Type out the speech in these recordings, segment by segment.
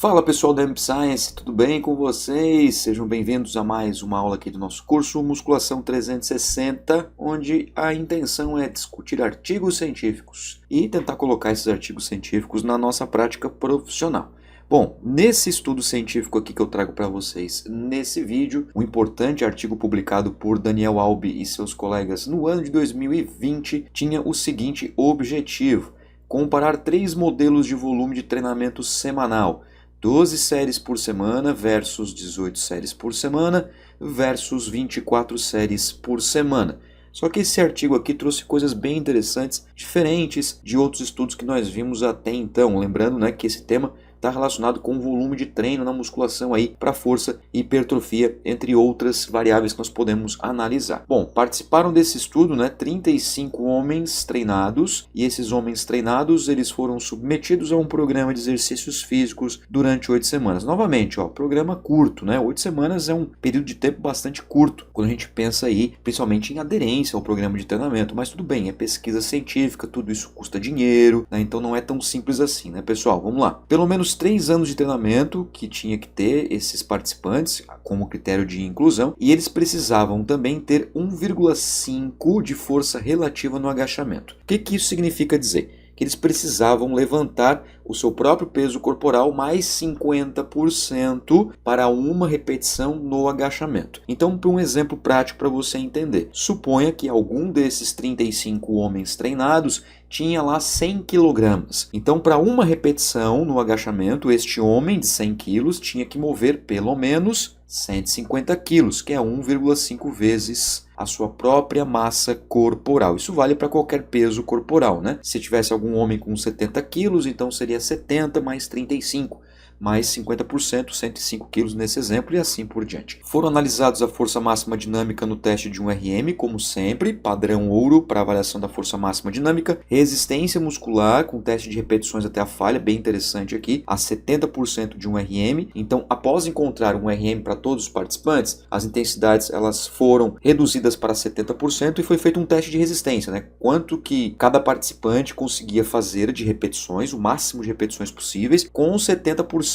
Fala pessoal da MP Science, tudo bem com vocês? Sejam bem-vindos a mais uma aula aqui do nosso curso Musculação 360, onde a intenção é discutir artigos científicos e tentar colocar esses artigos científicos na nossa prática profissional. Bom, nesse estudo científico aqui que eu trago para vocês nesse vídeo, um importante artigo publicado por Daniel Albi e seus colegas no ano de 2020 tinha o seguinte objetivo: comparar 3 modelos de volume de treinamento semanal, 12 séries por semana versus 18 séries por semana versus 24 séries por semana. Só que esse artigo aqui trouxe coisas bem interessantes, diferentes de outros estudos que nós vimos até então. Lembrando, né, que esse tema está relacionado com o volume de treino na musculação aí para força e hipertrofia, entre outras variáveis que nós podemos analisar. Bom, participaram desse estudo, né, 35 homens treinados, e esses homens treinados eles foram submetidos a um programa de exercícios físicos durante 8 semanas. Novamente, programa curto, né? 8 semanas é um período de tempo bastante curto quando a gente pensa aí, principalmente em aderência ao programa de treinamento, mas tudo bem, é pesquisa científica, tudo isso custa dinheiro, né? Então não é tão simples assim, né, pessoal? Vamos lá. Pelo menos 3 anos de treinamento que tinha que ter esses participantes como critério de inclusão, e eles precisavam também ter 1,5 de força relativa no agachamento. O que isso significa dizer? Que eles precisavam levantar o seu próprio peso corporal mais 50% para uma repetição no agachamento. Então, para um exemplo prático para você entender, suponha que algum desses 35 homens treinados tinha lá 100 kg. Então, para uma repetição no agachamento, este homem de 100 kg tinha que mover pelo menos 150 kg, que é 1,5 vezes a sua própria massa corporal. Isso vale para qualquer peso corporal, né? Se tivesse algum homem com 70 kg, então seria 70 mais 35. Mais 50%, 105 kg nesse exemplo, e assim por diante. Foram analisados a força máxima dinâmica no teste de um RM, como sempre, padrão ouro para avaliação da força máxima dinâmica, resistência muscular com teste de repetições até a falha, bem interessante aqui, a 70% de um RM. Então, após encontrar um RM para todos os participantes, as intensidades elas foram reduzidas para 70% e foi feito um teste de resistência, né? Quanto que cada participante conseguia fazer de repetições, o máximo de repetições possíveis, com 70%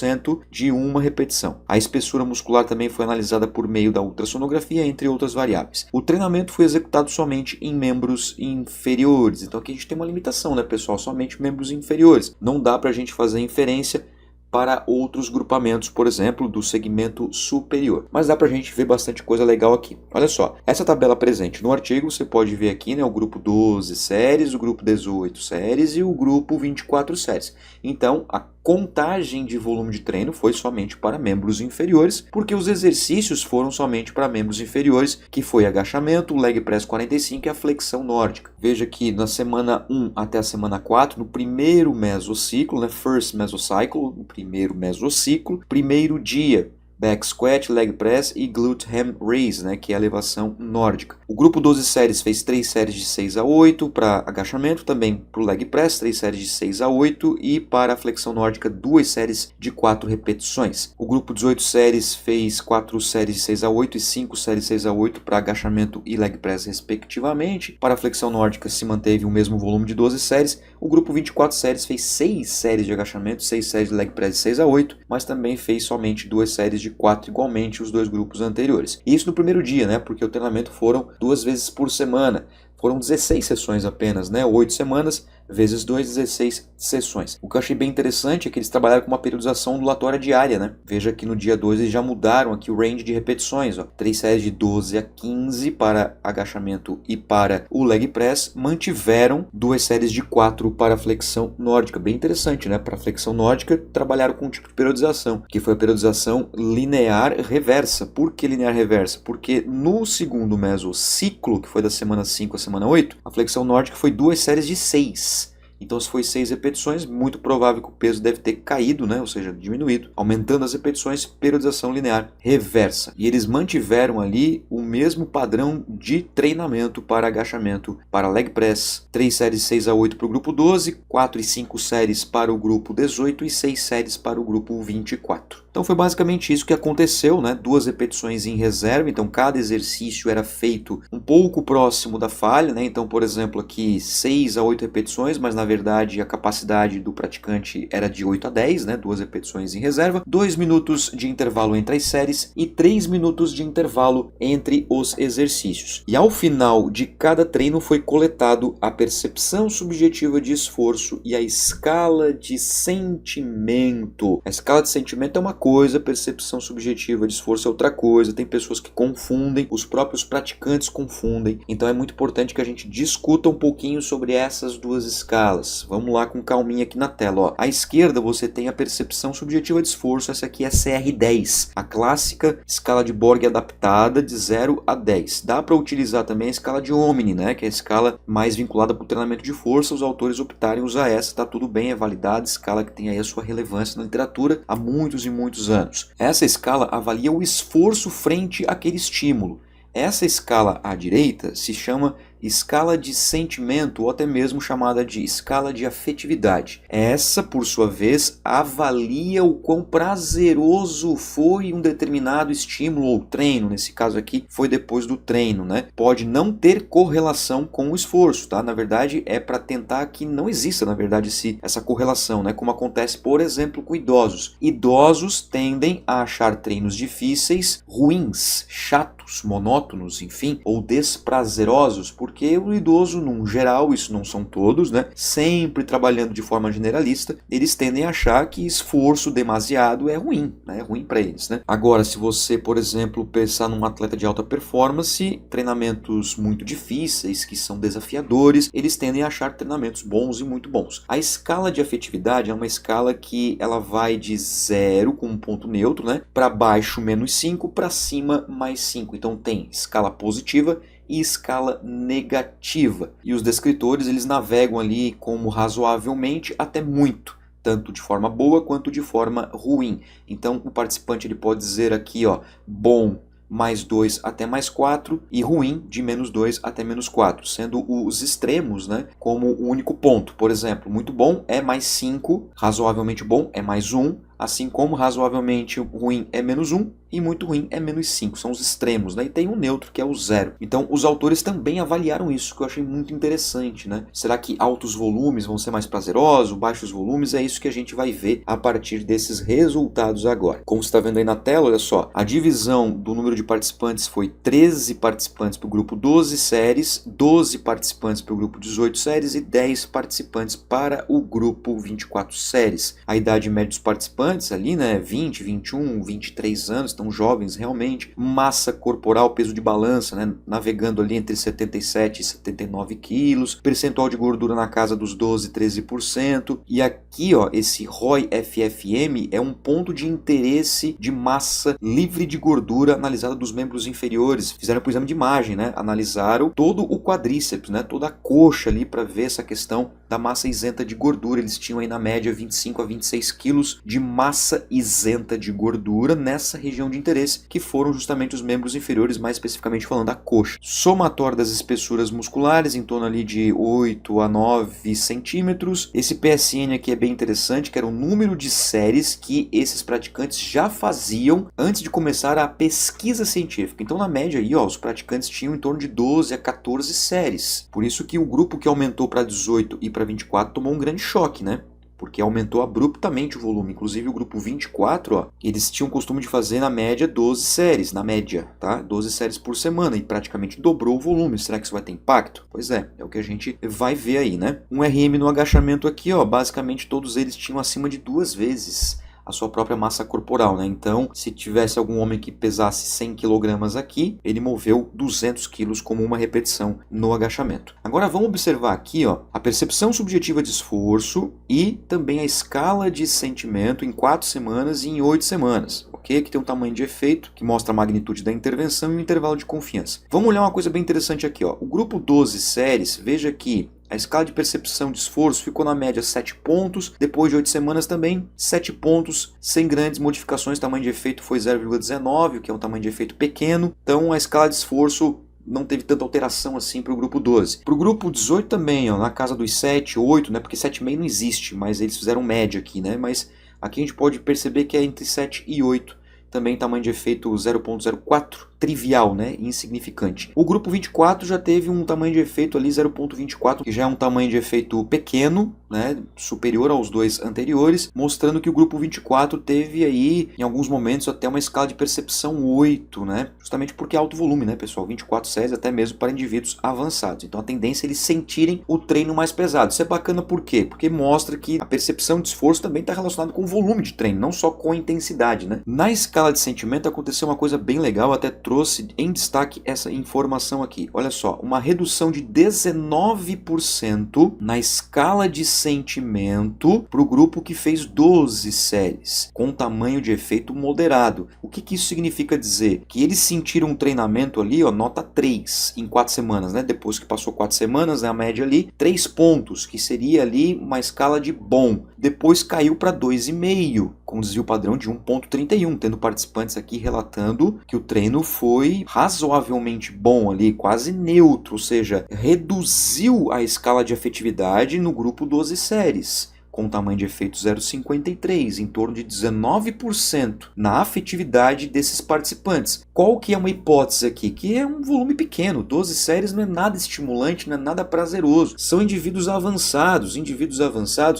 de uma repetição. A espessura muscular também foi analisada por meio da ultrassonografia, entre outras variáveis. O treinamento foi executado somente em membros inferiores. Então aqui a gente tem uma limitação, né, pessoal? Somente membros inferiores. Não dá para a gente fazer inferência para outros grupamentos, por exemplo, do segmento superior. Mas dá para a gente ver bastante coisa legal aqui. Olha só, essa tabela presente no artigo, você pode ver aqui, né, o grupo 12 séries, o grupo 18 séries e o grupo 24 séries. Então, a contagem de volume de treino foi somente para membros inferiores, porque os exercícios foram somente para membros inferiores, que foi agachamento, o leg press 45 e a flexão nórdica. Veja que na semana 1 até a semana 4, no primeiro mesociclo, né, first mesocycle, no primeiro mesociclo, primeiro dia, back squat, leg press e glute ham raise, né, que é a elevação nórdica. O grupo 12 séries fez 3 séries de 6 a 8 para agachamento, também para o leg press, 3 séries de 6 a 8 e para a flexão nórdica 2 séries de 4 repetições. O grupo 18 séries fez 4 séries de 6 a 8 e 5 séries de 6 a 8 para agachamento e leg press respectivamente. Para a flexão nórdica se manteve o mesmo volume de 12 séries. O grupo 24 séries fez 6 séries de agachamento, 6 séries de leg press de 6 a 8, mas também fez somente 2 séries de 4 igualmente os dois grupos anteriores. E isso no primeiro dia, né? Porque o treinamento foram 2 vezes por semana. Foram 16 sessões apenas, né? 8 semanas vezes 2, 16 sessões. O que eu achei bem interessante é que eles trabalharam com uma periodização ondulatória diária, né? Veja que no dia 2 eles já mudaram aqui o range de repetições, 3 séries de 12 a 15 para agachamento e para o leg press, mantiveram 2 séries de 4 para a flexão nórdica. Bem interessante, né? Para a flexão nórdica trabalharam com um tipo de periodização, que foi a periodização linear reversa. Por que linear reversa? Porque no segundo mesociclo, que foi da semana 5 a semana 8, a flexão nórdica foi 2 séries de 6. Então, se foi 6 repetições, muito provável que o peso deve ter caído, né? Ou seja, diminuído. Aumentando as repetições, periodização linear reversa. E eles mantiveram ali o mesmo padrão de treinamento para agachamento, para leg press. 3 séries de 6 a 8 para o grupo 12, 4 e 5 séries para o grupo 18 e 6 séries para o grupo 24. Então foi basicamente isso que aconteceu, né? 2 repetições em reserva, então cada exercício era feito um pouco próximo da falha, né? Então, por exemplo, aqui 6 a 8 repetições, mas na verdade a capacidade do praticante era de 8 a 10, né? 2 repetições em reserva, 2 minutos de intervalo entre as séries e 3 minutos de intervalo entre os exercícios. E ao final de cada treino foi coletado a percepção subjetiva de esforço e a escala de sentimento. A escala de sentimento é uma coisa, percepção subjetiva de esforço é outra coisa. Tem pessoas que confundem, os próprios praticantes confundem. Então é muito importante que a gente discuta um pouquinho sobre essas duas escalas. Vamos lá com calminha aqui na tela. Ó. À esquerda você tem a percepção subjetiva de esforço, essa aqui é CR10, a clássica escala de Borg adaptada de 0 a 10. Dá para utilizar também a escala de Omni, né, que é a escala mais vinculada para o treinamento de força. Os autores optarem em usar essa, tá tudo bem, é validada, escala que tem aí a sua relevância na literatura há muitos e muitos anos. Essa escala avalia o esforço frente àquele estímulo. Essa escala à direita se chama escala de sentimento ou até mesmo chamada de escala de afetividade. Essa, por sua vez, avalia o quão prazeroso foi um determinado estímulo ou treino. Nesse caso aqui, foi depois do treino, né? Pode não ter correlação com o esforço, tá? Na verdade, é para tentar que não exista, na verdade, essa correlação, né? Como acontece, por exemplo, com idosos. Idosos tendem a achar treinos difíceis ruins, chatos, monótonos, enfim, ou desprazerosos, porque o idoso, num geral, isso não são todos, né? Sempre trabalhando de forma generalista, eles tendem a achar que esforço demasiado é ruim, né? É ruim para eles, né? Agora, se você, por exemplo, pensar num atleta de alta performance, treinamentos muito difíceis, que são desafiadores, eles tendem a achar treinamentos bons e muito bons. A escala de afetividade é uma escala que ela vai de 0, com um ponto neutro, né? Para baixo, -5, para cima, +5. Então tem escala positiva e escala negativa. E os descritores, eles navegam ali como razoavelmente até muito, tanto de forma boa quanto de forma ruim. Então o participante ele pode dizer aqui, ó, bom +2 até +4 e ruim de -2 até -4, sendo os extremos, né, como o único ponto. Por exemplo, muito bom é +5, razoavelmente bom é +1, assim como razoavelmente ruim é -1 e muito ruim é -5. São os extremos, né? E tem um neutro que é o 0. Então os autores também avaliaram isso, que eu achei muito interessante, né? Será que altos volumes vão ser mais prazerosos, baixos volumes? É isso que a gente vai ver a partir desses resultados agora. Como você está vendo aí na tela, olha só, a divisão do número de participantes foi 13 participantes para o grupo 12 séries, 12 participantes para o grupo 18 séries e 10 participantes para o grupo 24 séries. A idade média dos participantes ali, né, 20, 21, 23 anos, estão jovens realmente. Massa corporal, peso de balança, né, navegando ali entre 77 e 79 quilos. Percentual de gordura na casa dos 12, 13%. E aqui, ó, esse ROI-FFM é um ponto de interesse de massa livre de gordura analisada dos membros inferiores. Fizeram por exame de imagem, né, analisaram todo o quadríceps, né, toda a coxa ali para ver essa questão da massa isenta de gordura. Eles tinham aí na média 25 a 26 quilos de massa isenta de gordura nessa região de interesse, que foram justamente os membros inferiores, mais especificamente falando a coxa. Somatório das espessuras musculares em torno ali de 8 a 9 centímetros. Esse PSN aqui é bem interessante, que era o número de séries que esses praticantes já faziam antes de começar a pesquisa científica. Então, na média aí, ó, os praticantes tinham em torno de 12 a 14 séries. Por isso que o grupo que aumentou para 18 e para 24 tomou um grande choque, né? Porque aumentou abruptamente o volume. Inclusive o grupo 24, ó, eles tinham o costume de fazer na média 12 séries, na média, tá? 12 séries por semana e praticamente dobrou o volume. Será que isso vai ter impacto? Pois é o que a gente vai ver aí, né? Um RM no agachamento aqui, ó, basicamente todos eles tinham acima de 2 vezes a sua própria massa corporal, né? Então, se tivesse algum homem que pesasse 100 kg aqui, ele moveu 200 kg como uma repetição no agachamento. Agora vamos observar aqui, ó, a percepção subjetiva de esforço e também a escala de sentimento em 4 semanas e em 8 semanas. Ok? Que tem um tamanho de efeito, que mostra a magnitude da intervenção e o intervalo de confiança. Vamos olhar uma coisa bem interessante aqui, ó. O grupo 12 séries, veja que a escala de percepção de esforço ficou na média 7 pontos, depois de 8 semanas também 7 pontos, sem grandes modificações, o tamanho de efeito foi 0,19, o que é um tamanho de efeito pequeno, então a escala de esforço não teve tanta alteração assim para o grupo 12. Para o grupo 18 também, ó, na casa dos 7, 8, né, porque 7,5 não existe, mas eles fizeram média aqui, né, mas Aqui a gente pode perceber que é entre 7 e 8. Também tamanho de efeito 0.04, trivial, né? Insignificante. O grupo 24 já teve um tamanho de efeito ali 0.24, que já é um tamanho de efeito pequeno, né? Superior aos dois anteriores, mostrando que o grupo 24 teve aí, em alguns momentos, até uma escala de percepção 8, né? Justamente porque é alto volume, né, pessoal? 24 séries até mesmo para indivíduos avançados. Então a tendência é eles sentirem o treino mais pesado. Isso é bacana por quê? Porque mostra que a percepção de esforço também está relacionada com o volume de treino, não só com a intensidade, né? Na escala de sentimento aconteceu uma coisa bem legal, até trouxe em destaque essa informação aqui. Olha só, uma redução de 19% na escala de sentimento para o grupo que fez 12 séries, com tamanho de efeito moderado. O que isso significa dizer? Que eles sentiram um treinamento ali, ó, nota 3 em 4 semanas, né? Depois que passou 4 semanas, né, a média ali, 3 pontos, que seria ali uma escala de bom. Depois caiu para 2,5, com desvio padrão de 1,31, tendo participantes aqui relatando que o treino foi razoavelmente bom ali, quase neutro, ou seja, reduziu a escala de afetividade no grupo 12 séries, com tamanho de efeito 0,53, em torno de 19% na afetividade desses participantes. Qual que é uma hipótese aqui? Que é um volume pequeno, 12 séries não é nada estimulante, não é nada prazeroso. São indivíduos avançados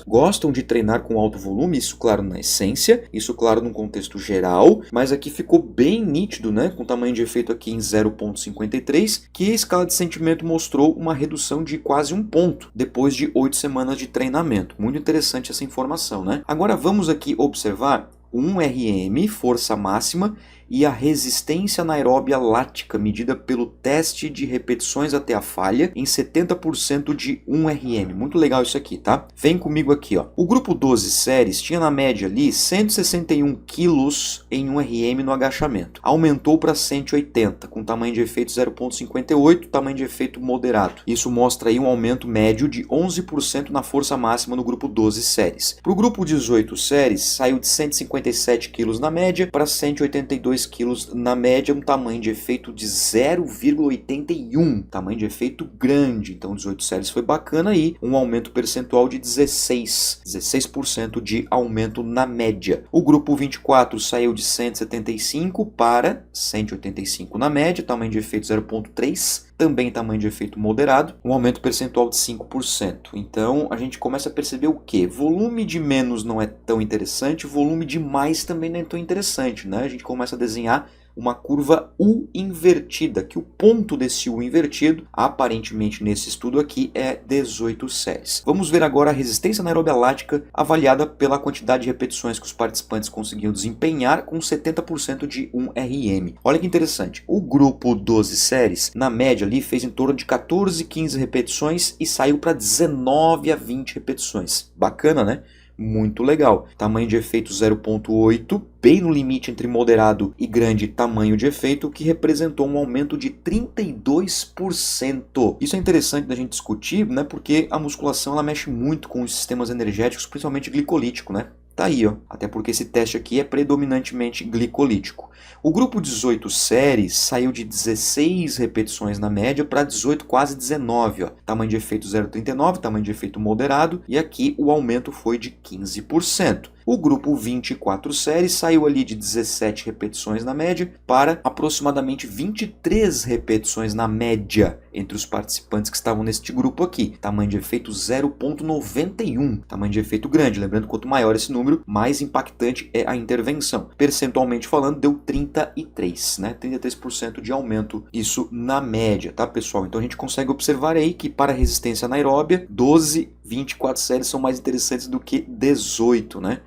gostam de treinar com alto volume, isso claro na essência, isso claro num contexto geral, mas aqui ficou bem nítido, né, com tamanho de efeito aqui em 0,53, que a escala de sentimento mostrou uma redução de quase 1 ponto, depois de 8 semanas de treinamento. Muito interessante essa informação, né? Agora vamos aqui observar o 1RM, força máxima, e a resistência anaeróbia lática, medida pelo teste de repetições até a falha, em 70% de 1RM. Muito legal isso aqui, tá? Vem comigo aqui, ó. O grupo 12 séries tinha na média ali 161 quilos em 1RM no agachamento. Aumentou para 180, com tamanho de efeito 0,58, tamanho de efeito moderado. Isso mostra aí um aumento médio de 11% na força máxima no grupo 12 séries. Para o grupo 18 séries, saiu de 157 quilos na média para 182 quilos na média, um tamanho de efeito de 0,81, tamanho de efeito grande. Então 18 séries foi bacana aí, um aumento percentual de 16% de aumento na média. O grupo 24 saiu de 175 para 185 na média, tamanho de efeito 0,3, também tamanho de efeito moderado, um aumento percentual de 5%. Então a gente começa a perceber o que? Volume de menos não é tão interessante, volume de mais também não é tão interessante, né? A gente começa a desenhar uma curva U invertida, que o ponto desse U invertido, aparentemente nesse estudo aqui, é 18 séries. Vamos ver agora a resistência anaeróbia lática avaliada pela quantidade de repetições que os participantes conseguiam desempenhar com 70% de 1RM. Olha que interessante, o grupo 12 séries, na média ali, fez em torno de 14, 15 repetições e saiu para 19 a 20 repetições. Bacana, né? Muito legal. Tamanho de efeito 0,8, bem no limite entre moderado e grande tamanho de efeito, que representou um aumento de 32%. Isso é interessante da gente discutir, né, porque a musculação ela mexe muito com os sistemas energéticos, principalmente glicolítico, né? Tá aí, ó. Até porque esse teste aqui é predominantemente glicolítico. O grupo 18 séries saiu de 16 repetições na média para 18, quase 19. Ó. Tamanho de efeito 0,39, tamanho de efeito moderado, e aqui o aumento foi de 15%. O grupo 24 séries saiu ali de 17 repetições na média para aproximadamente 23 repetições na média entre os participantes que estavam neste grupo aqui. Tamanho de efeito 0,91, tamanho de efeito grande. Lembrando, quanto maior esse número, mais impactante é a intervenção. Percentualmente falando, deu 33, né? 33% de aumento, isso na média, tá, pessoal? Então a gente consegue observar aí que para a resistência anaeróbia, 12, 24 séries são mais interessantes do que 18, né?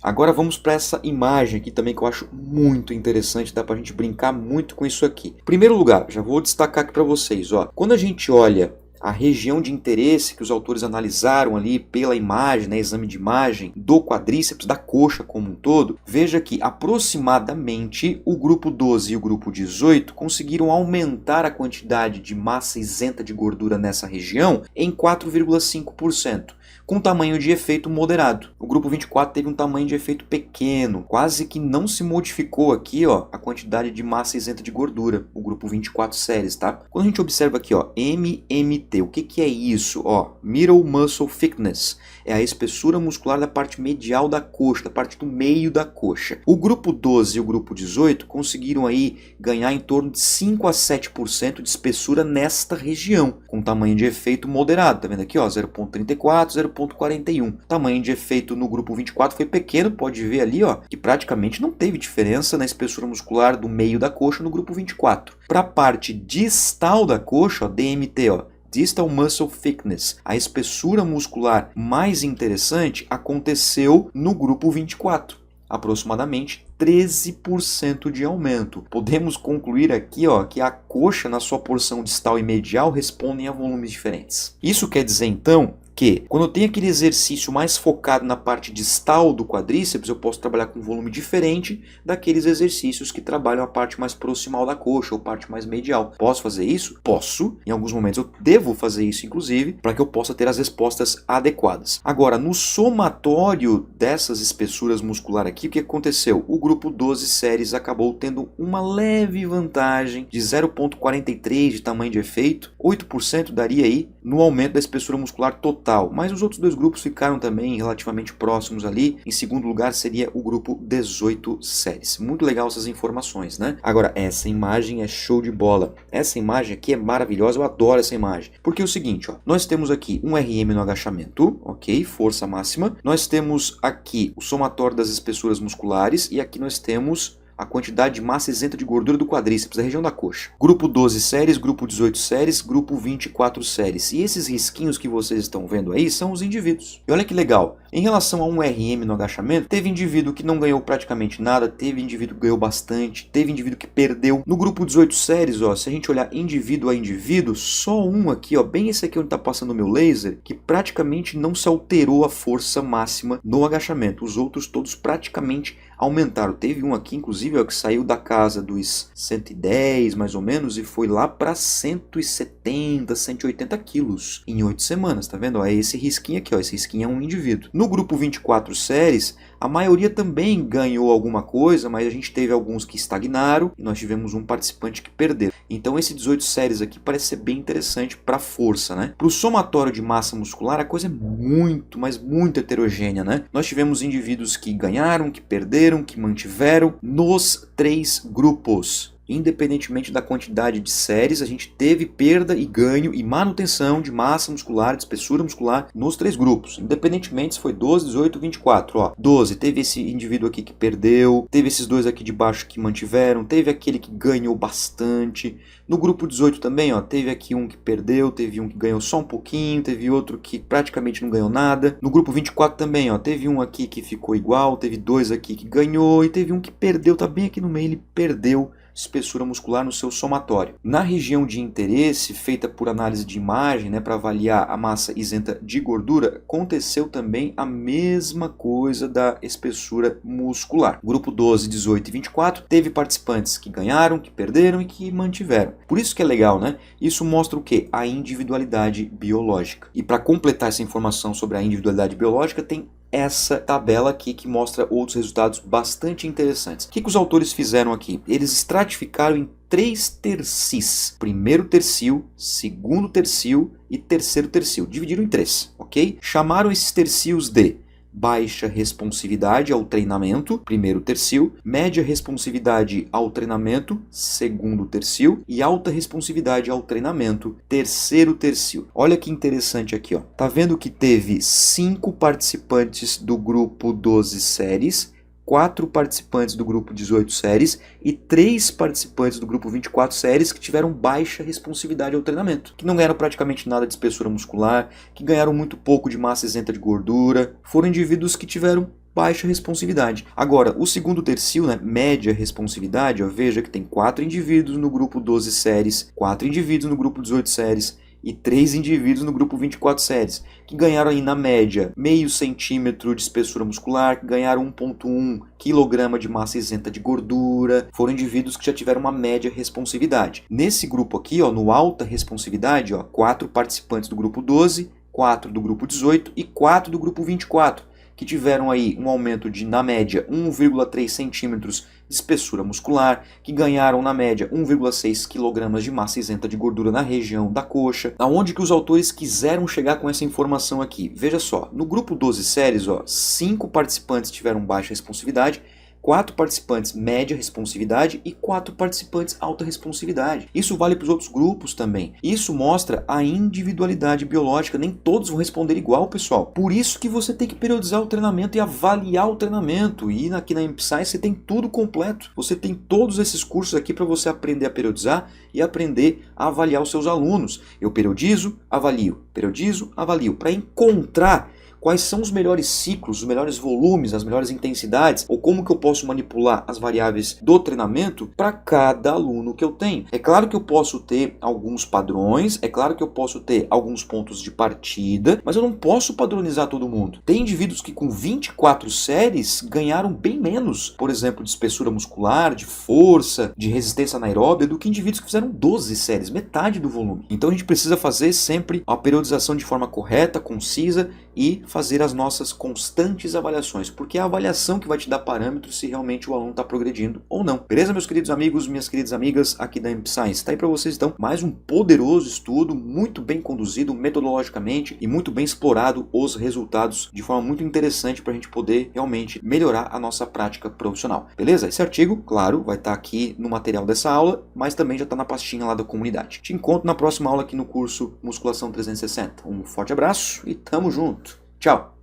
Agora vamos para essa imagem aqui também que eu acho muito interessante, dá para a gente brincar muito com isso aqui. Em primeiro lugar, já vou destacar aqui para vocês, ó, quando a gente olha a região de interesse que os autores analisaram ali pela imagem, né, exame de imagem do quadríceps, da coxa como um todo, veja que aproximadamente o grupo 12 e o grupo 18 conseguiram aumentar a quantidade de massa isenta de gordura nessa região em 4,5%. com tamanho de efeito moderado. O grupo 24 teve um tamanho de efeito pequeno, quase que não se modificou aqui, ó, a quantidade de massa isenta de gordura, o grupo 24 séries, tá? Quando a gente observa aqui, ó, MMT, o que é isso? Ó, Middle Muscle Thickness, é a espessura muscular da parte medial da coxa, da parte do meio da coxa. O grupo 12 e o grupo 18 conseguiram aí ganhar em torno de 5 a 7% de espessura nesta região, com tamanho de efeito moderado, tá vendo aqui, ó, 0.34, 0.41. Tamanho de efeito no grupo 24 foi pequeno, pode ver ali, ó, que praticamente não teve diferença na espessura muscular do meio da coxa no grupo 24. Para a parte distal da coxa, ó, DMT, ó, Distal Muscle Thickness, a espessura muscular mais interessante aconteceu no grupo 24, aproximadamente 13% de aumento. Podemos concluir aqui, ó, que a coxa na sua porção distal e medial respondem a volumes diferentes. Isso quer dizer então que quando eu tenho aquele exercício mais focado na parte distal do quadríceps, eu posso trabalhar com um volume diferente daqueles exercícios que trabalham a parte mais proximal da coxa ou parte mais medial. Posso fazer isso? Posso. Em alguns momentos eu devo fazer isso, inclusive, para que eu possa ter as respostas adequadas. Agora, no somatório dessas espessuras musculares aqui, o que aconteceu? O grupo 12 séries acabou tendo uma leve vantagem de 0,43 de tamanho de efeito, 8% daria aí no aumento da espessura muscular total. Mas os outros dois grupos ficaram também relativamente próximos ali. Em segundo lugar seria o grupo 18 séries. Muito legal essas informações, né? Agora, essa imagem é show de bola. Essa imagem aqui é maravilhosa, eu adoro essa imagem. Porque é o seguinte, ó, nós temos aqui um RM no agachamento, ok? Força máxima. Nós temos aqui o somatório das espessuras musculares e aqui nós temos a quantidade de massa isenta de gordura do quadríceps, da região da coxa. Grupo 12 séries, grupo 18 séries, grupo 24 séries. E esses risquinhos que vocês estão vendo aí são os indivíduos. E olha que legal, em relação a um RM no agachamento, teve indivíduo que não ganhou praticamente nada, teve indivíduo que ganhou bastante, teve indivíduo que perdeu. No grupo 18 séries, ó, se a gente olhar indivíduo a indivíduo, só um aqui, ó, bem esse aqui onde está passando o meu laser, que praticamente não se alterou a força máxima no agachamento. Os outros todos praticamente aumentaram. Teve um aqui, inclusive, ó, que saiu da casa dos 110, mais ou menos, e foi lá para 170, 180 quilos em 8 semanas, tá vendo? Ó, é esse risquinho aqui, ó, esse risquinho é um indivíduo. No grupo 24 séries, a maioria também ganhou alguma coisa, mas a gente teve alguns que estagnaram e nós tivemos um participante que perdeu. Então esse 18 séries aqui parece ser bem interessante para força, né? Para o somatório de massa muscular, a coisa é muito, mas muito heterogênea, né? Nós tivemos indivíduos que ganharam, que perderam, que mantiveram nos 3 grupos. Independentemente da quantidade de séries, a gente teve perda e ganho e manutenção de massa muscular, de espessura muscular nos 3 grupos. Independentemente se foi 12, 18 ou 24. Ó, 12, teve esse indivíduo aqui que perdeu, teve esses dois aqui de baixo que mantiveram, teve aquele que ganhou bastante. No grupo 18 também, ó, teve aqui um que perdeu, teve um que ganhou só um pouquinho, teve outro que praticamente não ganhou nada. No grupo 24 também, ó, teve um aqui que ficou igual, teve 2 aqui que ganhou e teve um que perdeu, tá bem aqui no meio, ele perdeu espessura muscular no seu somatório. Na região de interesse, feita por análise de imagem, né, para avaliar a massa isenta de gordura, aconteceu também a mesma coisa da espessura muscular. Grupo 12, 18 e 24 teve participantes que ganharam, que perderam e que mantiveram. Por isso que é legal, né? Isso mostra o quê? A individualidade biológica. E para completar essa informação sobre a individualidade biológica, tem essa tabela aqui que mostra outros resultados bastante interessantes. O que os autores fizeram aqui? Eles estratificaram em 3 tercis. Primeiro tercio, segundo tercio e terceiro tercio. Dividiram em 3, ok? Chamaram esses tercios de baixa responsividade ao treinamento, primeiro tercio, média responsividade ao treinamento, segundo tercio, e alta responsividade ao treinamento, terceiro tercio. Olha que interessante aqui, ó. Tá vendo que teve 5 participantes do grupo 12 séries, 4 participantes do grupo 18 séries e 3 participantes do grupo 24 séries que tiveram baixa responsividade ao treinamento, que não ganharam praticamente nada de espessura muscular, que ganharam muito pouco de massa isenta de gordura, foram indivíduos que tiveram baixa responsividade. Agora, o segundo tercio, né, média responsividade, ó, veja que tem 4 indivíduos no grupo 12 séries, 4 indivíduos no grupo 18 séries, e 3 indivíduos no grupo 24 séries, que ganharam aí na média meio centímetro de espessura muscular, que ganharam 1,1 kg de massa isenta de gordura, foram indivíduos que já tiveram uma média responsividade. Nesse grupo aqui, ó, no alta responsividade, ó, 4 participantes do grupo 12, 4 do grupo 18 e 4 do grupo 24, que tiveram aí um aumento de, na média, 1,3 centímetros de espessura muscular, que ganharam, na média, 1,6 kg de massa isenta de gordura na região da coxa. Aonde que os autores quiseram chegar com essa informação aqui? Veja só, no grupo 12 séries, 5 participantes tiveram baixa responsividade, 4 participantes média responsividade e 4 participantes alta responsividade. Isso vale para os outros grupos também. Isso mostra a individualidade biológica. Nem todos vão responder igual, pessoal. Por isso que você tem que periodizar o treinamento e avaliar o treinamento. E aqui na MPSci você tem tudo completo. Você tem todos esses cursos aqui para você aprender a periodizar e aprender a avaliar os seus alunos. Eu periodizo, avalio, para encontrar quais são os melhores ciclos, os melhores volumes, as melhores intensidades, ou como que eu posso manipular as variáveis do treinamento para cada aluno que eu tenho. É claro que eu posso ter alguns padrões, é claro que eu posso ter alguns pontos de partida, mas eu não posso padronizar todo mundo. Tem indivíduos que com 24 séries ganharam bem menos, por exemplo, de espessura muscular, de força, de resistência anaeróbia, do que indivíduos que fizeram 12 séries, metade do volume. Então a gente precisa fazer sempre a periodização de forma correta, concisa e fazer as nossas constantes avaliações, porque é a avaliação que vai te dar parâmetros se realmente o aluno está progredindo ou não. Beleza, meus queridos amigos, minhas queridas amigas aqui da MPSci? Está aí para vocês então mais um poderoso estudo, muito bem conduzido metodologicamente e muito bem explorado os resultados de forma muito interessante para a gente poder realmente melhorar a nossa prática profissional. Beleza? Esse artigo, claro, vai estar aqui no material dessa aula, mas também já está na pastinha lá da comunidade. Te encontro na próxima aula aqui no curso Musculação 360. Um forte abraço e tamo junto! Tchau!